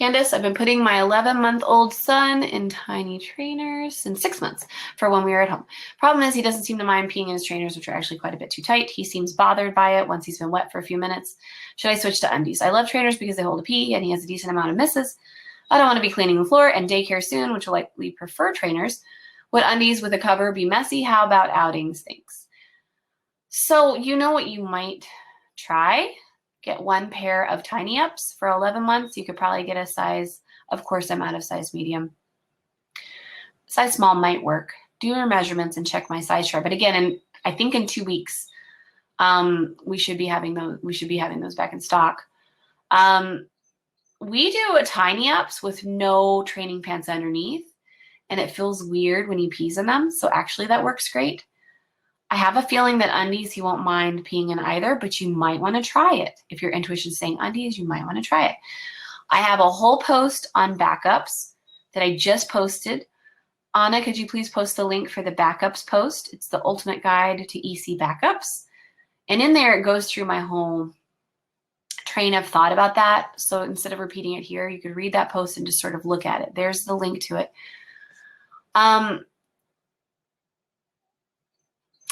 Candace, I've been putting my 11-month-old son in tiny trainers since 6 months for when we were at home. Problem is he doesn't seem to mind peeing in his trainers, which are actually quite a bit too tight. He seems bothered by it once he's been wet for a few minutes. Should I switch to undies? I love trainers because they hold a pee and he has a decent amount of misses. I don't want to be cleaning the floor and daycare soon, which will likely prefer trainers. Would undies with a cover be messy? How about outings? Thanks. So you know what you might try? Get one pair of tiny ups for 11 months. You could probably get a size, of course, I'm out of size medium. Size small might work. Do your measurements and check my size chart. But again, I think in 2 weeks, we should be having those. We should be having those back in stock. We do a tiny ups with no training pants underneath, and it feels weird when he pees in them. So actually, that works great. I have a feeling that undies he won't mind peeing in either, but you might want to try it. If your intuition's saying undies, you might want to try it. I have a whole post on backups that I just posted. Anna, could you please post the link for the backups post? It's the ultimate guide to EC backups. And in there, it goes through my whole train of thought about that. So instead of repeating it here, you could read that post and just sort of look at it. There's the link to it.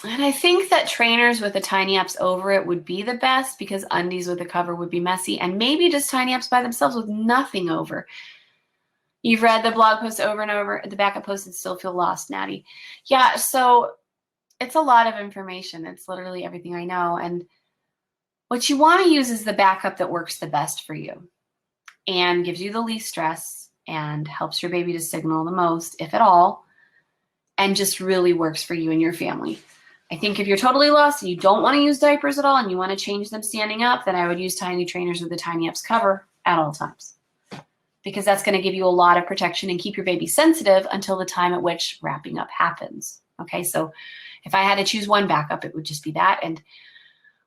And I think that trainers with the tiny ups over it would be the best because undies with a cover would be messy, and maybe just tiny ups by themselves with nothing over. You've read the blog post over and over, the backup post, and still feel lost, Natty. Yeah, so it's a lot of information. It's literally everything I know. And what you want to use is the backup that works the best for you and gives you the least stress and helps your baby to signal the most, if at all, and just really works for you and your family. I think if you're totally lost and you don't want to use diapers at all and you want to change them standing up, then I would use tiny trainers with the tiny ups cover at all times, because that's going to give you a lot of protection and keep your baby sensitive until the time at which wrapping up happens. Okay, so if I had to choose one backup, it would just be that. And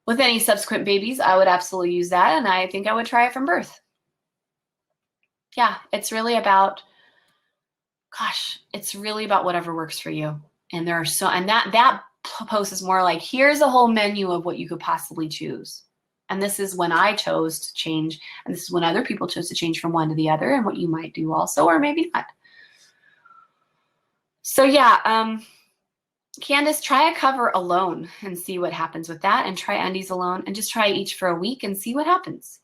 with any subsequent babies, I would absolutely use that, and I think I would try it from birth. Yeah, it's really about, gosh, it's really about whatever works for you. And there are so, and that post is more like, here's a whole menu of what you could possibly choose. And this is when I chose to change, and this is when other people chose to change from one to the other, and what you might do also, or maybe not. So yeah, Candace, try a cover alone and see what happens with that, and try undies alone, and just try each for a week and see what happens.